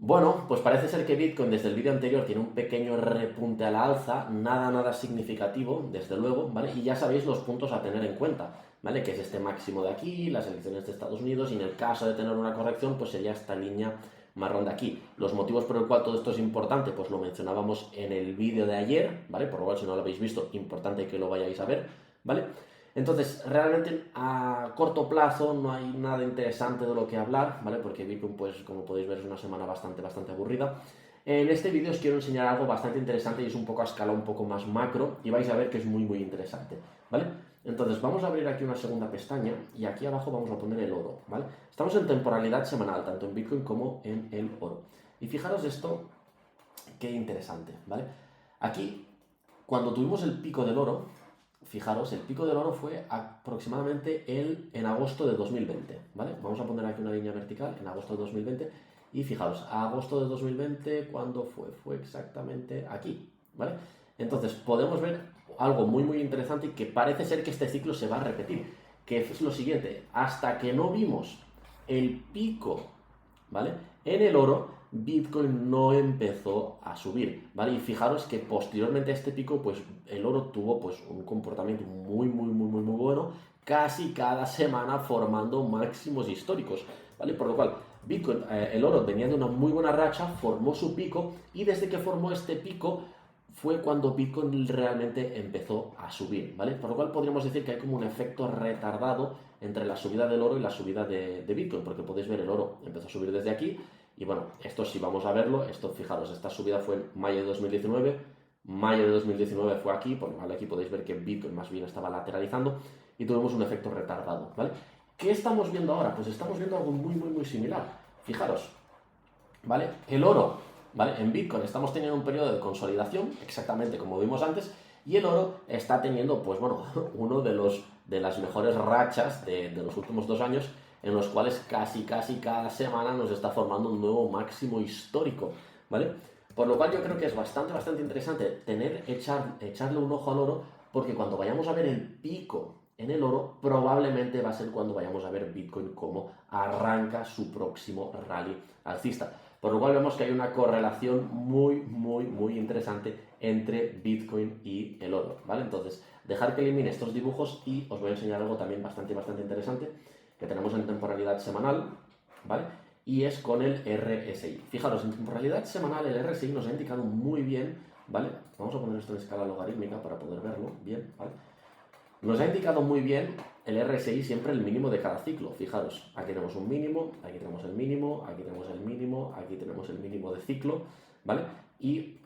Bueno, pues parece ser que Bitcoin desde el vídeo anterior tiene un pequeño repunte a la alza, nada significativo, desde luego, ¿vale? Y ya sabéis los puntos a tener en cuenta, ¿vale? Que es este máximo de aquí, las elecciones de Estados Unidos, y en el caso de tener una corrección, pues sería esta línea marrón de aquí. Los motivos por el cual todo esto es importante, pues lo mencionábamos en el vídeo de ayer, ¿vale? Por lo cual, si no lo habéis visto, importante que lo vayáis a ver, ¿vale? Entonces, realmente a corto plazo no hay nada interesante de lo que hablar, ¿vale? Porque Bitcoin, pues como podéis ver, es una semana bastante aburrida. En este vídeo os quiero enseñar algo bastante interesante y es un poco a escala un poco más macro y vais a ver que es muy interesante, ¿vale? Entonces vamos a abrir aquí una segunda pestaña y aquí abajo vamos a poner el oro, ¿vale? Estamos en temporalidad semanal, tanto en Bitcoin como en el oro. Y fijaros esto, qué interesante, ¿vale? Aquí, cuando tuvimos el pico del oro, fijaros, el pico del oro fue aproximadamente en agosto de 2020, ¿vale? Vamos a poner aquí una línea vertical en agosto de 2020 y fijaros, agosto de 2020, ¿cuándo fue? Fue exactamente aquí, ¿vale? Entonces podemos ver algo muy interesante y que parece ser que este ciclo se va a repetir, que es lo siguiente, hasta que no vimos el pico, ¿vale? En el oro, Bitcoin no empezó a subir, ¿vale? Y fijaros que posteriormente a este pico, pues el oro tuvo pues un comportamiento muy bueno, casi cada semana formando máximos históricos, ¿vale? Por lo cual, Bitcoin, el oro venía de una muy buena racha, formó su pico y desde que formó este pico fue cuando Bitcoin realmente empezó a subir, ¿vale? Por lo cual podríamos decir que hay como un efecto retardado entre la subida del oro y la subida de Bitcoin, porque podéis ver el oro empezó a subir desde aquí y bueno, esto si vamos a verlo, esto fijaros, esta subida fue en mayo de 2019, mayo de 2019 fue aquí, por lo cual aquí podéis ver que Bitcoin más bien estaba lateralizando y tuvimos un efecto retardado, ¿vale? ¿Qué estamos viendo ahora? Pues estamos viendo algo muy similar. Fijaros, ¿vale? El oro, ¿vale? En Bitcoin estamos teniendo un periodo de consolidación, exactamente como vimos antes, y el oro está teniendo, pues bueno, uno de las mejores rachas de los últimos 2 años, en los cuales casi cada semana nos está formando un nuevo máximo histórico, ¿vale? Por lo cual yo creo que es bastante interesante echarle un ojo al oro, porque cuando vayamos a ver el pico en el oro, probablemente va a ser cuando vayamos a ver Bitcoin como arranca su próximo rally alcista. Por lo cual vemos que hay una correlación muy interesante entre Bitcoin y el oro, ¿vale? Entonces, dejar que elimine estos dibujos y os voy a enseñar algo también bastante interesante que tenemos en temporalidad semanal, ¿vale? Y es con el RSI. Fijaros, en temporalidad semanal el RSI nos ha indicado muy bien, ¿vale? Vamos a poner esto en escala logarítmica para poder verlo bien, ¿vale? Nos ha indicado muy bien el RSI siempre el mínimo de cada ciclo. Fijaros, aquí tenemos un mínimo, aquí tenemos el mínimo, aquí tenemos el mínimo, aquí tenemos el mínimo de ciclo, ¿vale? Y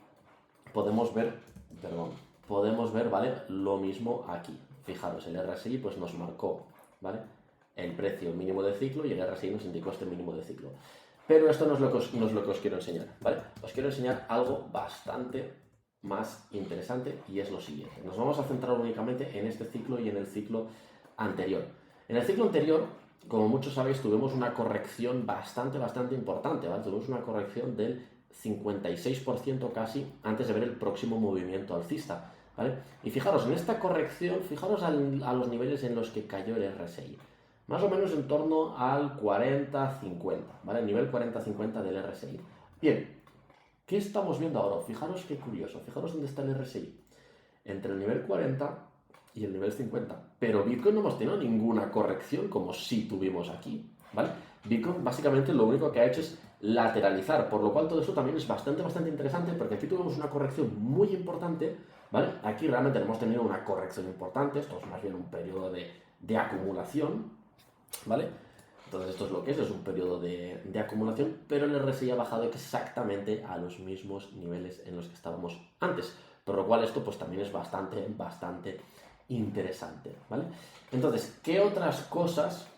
podemos ver, perdón, podemos ver, ¿vale? Lo mismo aquí. Fijaros, el RSI pues nos marcó, ¿vale? El precio mínimo de ciclo y el RSI nos indicó este mínimo de ciclo. Pero esto no es lo que os quiero enseñar, ¿vale? Os quiero enseñar algo bastante más interesante y es lo siguiente. Nos vamos a centrar únicamente en este ciclo y en el ciclo anterior. En el ciclo anterior, como muchos sabéis, tuvimos una corrección bastante importante, ¿vale? Tuvimos una corrección del 56% casi antes de ver el próximo movimiento alcista, ¿vale? Y fijaros, en esta corrección, fijaros a los niveles en los que cayó el RSI. Más o menos en torno al 40-50, ¿vale? El nivel 40-50 del RSI. Bien, ¿qué estamos viendo ahora? Fijaros qué curioso, fijaros dónde está el RSI. Entre el nivel 40 y el nivel 50. Pero Bitcoin no hemos tenido ninguna corrección como sí tuvimos aquí, ¿vale? Bitcoin básicamente lo único que ha hecho es lateralizar, por lo cual todo eso también es bastante interesante porque aquí tuvimos una corrección muy importante, ¿vale? Aquí realmente hemos tenido una corrección importante, esto es más bien un periodo de acumulación, ¿vale? Entonces esto es lo que es un periodo de acumulación, pero el RSI ha bajado exactamente a los mismos niveles en los que estábamos antes, por lo cual esto pues también es bastante interesante, ¿vale? Entonces, ¿qué otras cosas,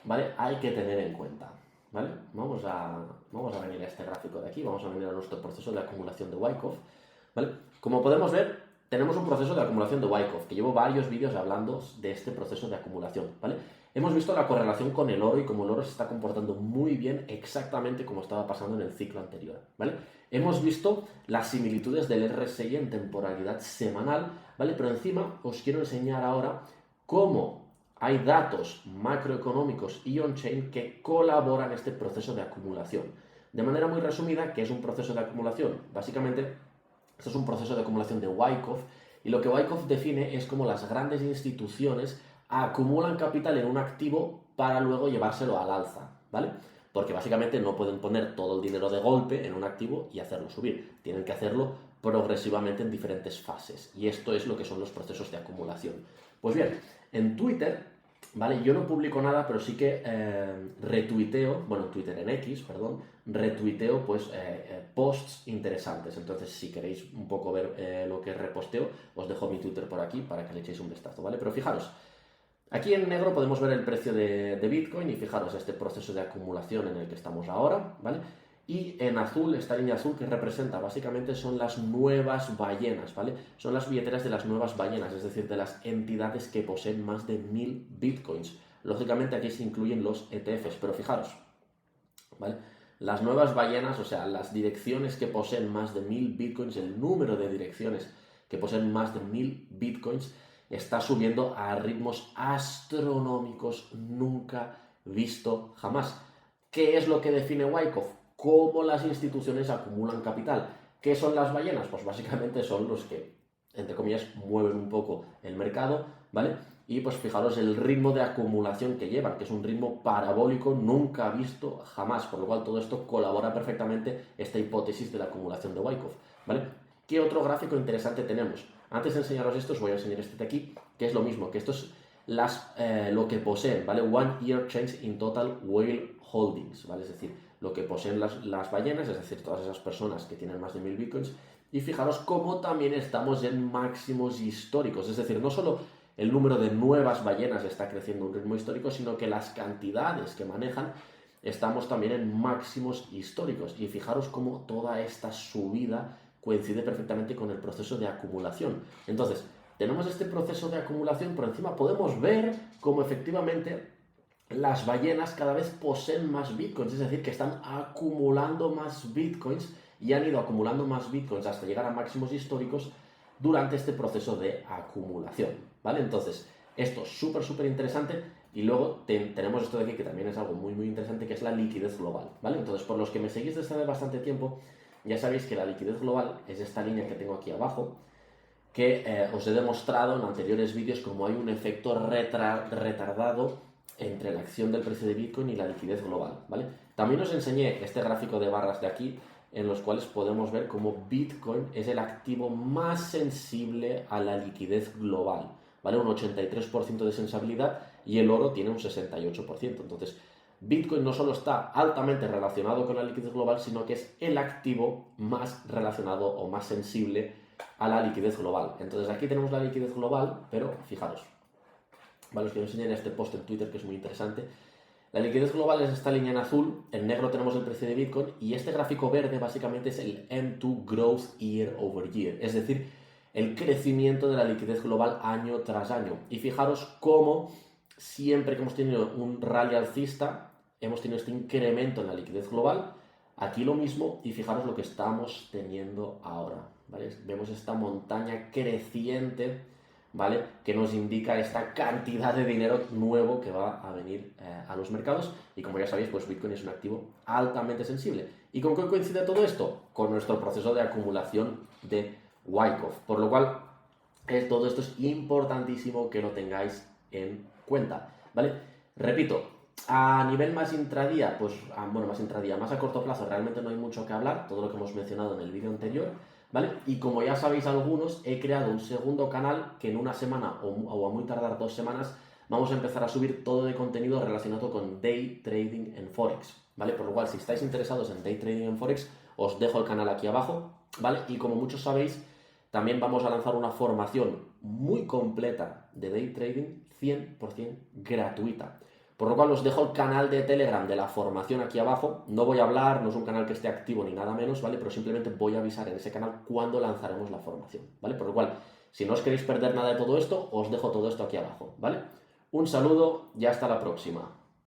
¿vale? Hay que tener en cuenta, ¿vale? Vamos a venir a este gráfico de aquí, vamos a venir a nuestro proceso de acumulación de Wyckoff, ¿vale? Como podemos ver, tenemos un proceso de acumulación de Wyckoff, que llevo varios vídeos hablando de este proceso de acumulación, ¿vale? Hemos visto la correlación con el oro y cómo el oro se está comportando muy bien exactamente como estaba pasando en el ciclo anterior, ¿vale? Hemos visto las similitudes del RSI en temporalidad semanal, ¿vale? Pero encima os quiero enseñar ahora cómo hay datos macroeconómicos y on-chain que colaboran en este proceso de acumulación. De manera muy resumida, ¿qué es un proceso de acumulación? Básicamente, esto es un proceso de acumulación de Wyckoff, y lo que Wyckoff define es cómo las grandes instituciones acumulan capital en un activo para luego llevárselo al alza, ¿vale? Porque básicamente no pueden poner todo el dinero de golpe en un activo y hacerlo subir. Tienen que hacerlo progresivamente en diferentes fases. Y esto es lo que son los procesos de acumulación. Pues bien, en Twitter, ¿vale? Yo no publico nada, pero sí que retuiteo, bueno, Twitter en X, perdón, retuiteo pues posts interesantes. Entonces, si queréis un poco ver lo que reposteo, os dejo mi Twitter por aquí para que le echéis un vistazo, ¿vale? Pero fijaros, aquí en negro podemos ver el precio de Bitcoin y fijaros este proceso de acumulación en el que estamos ahora, ¿vale? Y en azul, esta línea azul que representa básicamente son las nuevas ballenas, ¿vale? Son las billeteras de las nuevas ballenas, es decir, de las entidades que poseen más de 1000 Bitcoins. Lógicamente aquí se incluyen los ETFs, pero fijaros, ¿vale? Las nuevas ballenas, o sea, las direcciones que poseen más de 1000 Bitcoins, el número de direcciones que poseen más de 1000 Bitcoins, está subiendo a ritmos astronómicos nunca visto jamás. ¿Qué es lo que define Wyckoff? ¿Cómo las instituciones acumulan capital? ¿Qué son las ballenas? Pues básicamente son los que, entre comillas, mueven un poco el mercado, ¿vale? Y pues fijaros el ritmo de acumulación que llevan, que es un ritmo parabólico nunca visto jamás, por lo cual todo esto colabora perfectamente esta hipótesis de la acumulación de Wyckoff, ¿vale? ¿Qué otro gráfico interesante tenemos? Antes de enseñaros esto, os voy a enseñar este de aquí, que es lo mismo, que esto es lo que poseen, ¿vale? One year change in total whale holdings, ¿vale? Es decir, lo que poseen las ballenas, es decir, todas esas personas que tienen más de 1000 bitcoins. Y fijaros cómo también estamos en máximos históricos, es decir, no solo el número de nuevas ballenas está creciendo a un ritmo histórico, sino que las cantidades que manejan estamos también en máximos históricos. Y fijaros cómo toda esta subida coincide perfectamente con el proceso de acumulación. Entonces, tenemos este proceso de acumulación, por encima podemos ver cómo efectivamente las ballenas cada vez poseen más bitcoins, es decir, que están acumulando más bitcoins y han ido acumulando más bitcoins hasta llegar a máximos históricos durante este proceso de acumulación, ¿vale? Entonces, esto es súper interesante. Y luego tenemos esto de aquí que también es algo muy interesante, que es la liquidez global, ¿vale? Entonces, por los que me seguís desde hace bastante tiempo, ya sabéis que la liquidez global es esta línea que tengo aquí abajo, que os he demostrado en anteriores vídeos como hay un efecto retardado entre la acción del precio de Bitcoin y la liquidez global, ¿vale? También os enseñé este gráfico de barras de aquí, en los cuales podemos ver cómo Bitcoin es el activo más sensible a la liquidez global, ¿vale? Un 83% de sensibilidad y el oro tiene un 68%. Entonces, Bitcoin no solo está altamente relacionado con la liquidez global, sino que es el activo más relacionado o más sensible a la liquidez global. Entonces, aquí tenemos la liquidez global, pero fijaros, ¿vale? Os quiero enseñar este post en Twitter que es muy interesante. La liquidez global es esta línea en azul, en negro tenemos el precio de Bitcoin y este gráfico verde básicamente es el M2 Growth Year over Year, es decir, el crecimiento de la liquidez global año tras año. Y fijaros cómo siempre que hemos tenido un rally alcista, hemos tenido este incremento en la liquidez global, aquí lo mismo y fijaros lo que estamos teniendo ahora, ¿vale? Vemos esta montaña creciente, ¿vale? Que nos indica esta cantidad de dinero nuevo que va a venir a los mercados y como ya sabéis, pues Bitcoin es un activo altamente sensible. ¿Y con qué coincide todo esto? Con nuestro proceso de acumulación de Wyckoff, por lo cual todo esto es importantísimo que lo tengáis en cuenta, ¿vale? Repito, a nivel más intradía, pues, más intradía, más a corto plazo, realmente no hay mucho que hablar, todo lo que hemos mencionado en el vídeo anterior, ¿vale? Y como ya sabéis algunos, he creado un segundo canal que en una semana o a muy tardar 2 semanas vamos a empezar a subir todo de contenido relacionado con day trading en Forex, ¿vale? Por lo cual, si estáis interesados en day trading en Forex, os dejo el canal aquí abajo, ¿vale? Y como muchos sabéis, también vamos a lanzar una formación muy completa de day trading 100% gratuita. Por lo cual os dejo el canal de Telegram de la formación aquí abajo. No voy a hablar, no es un canal que esté activo ni nada menos, ¿vale? Pero simplemente voy a avisar en ese canal cuando lanzaremos la formación, ¿vale? Por lo cual, si no os queréis perder nada de todo esto, os dejo todo esto aquí abajo, ¿vale? Un saludo y hasta la próxima.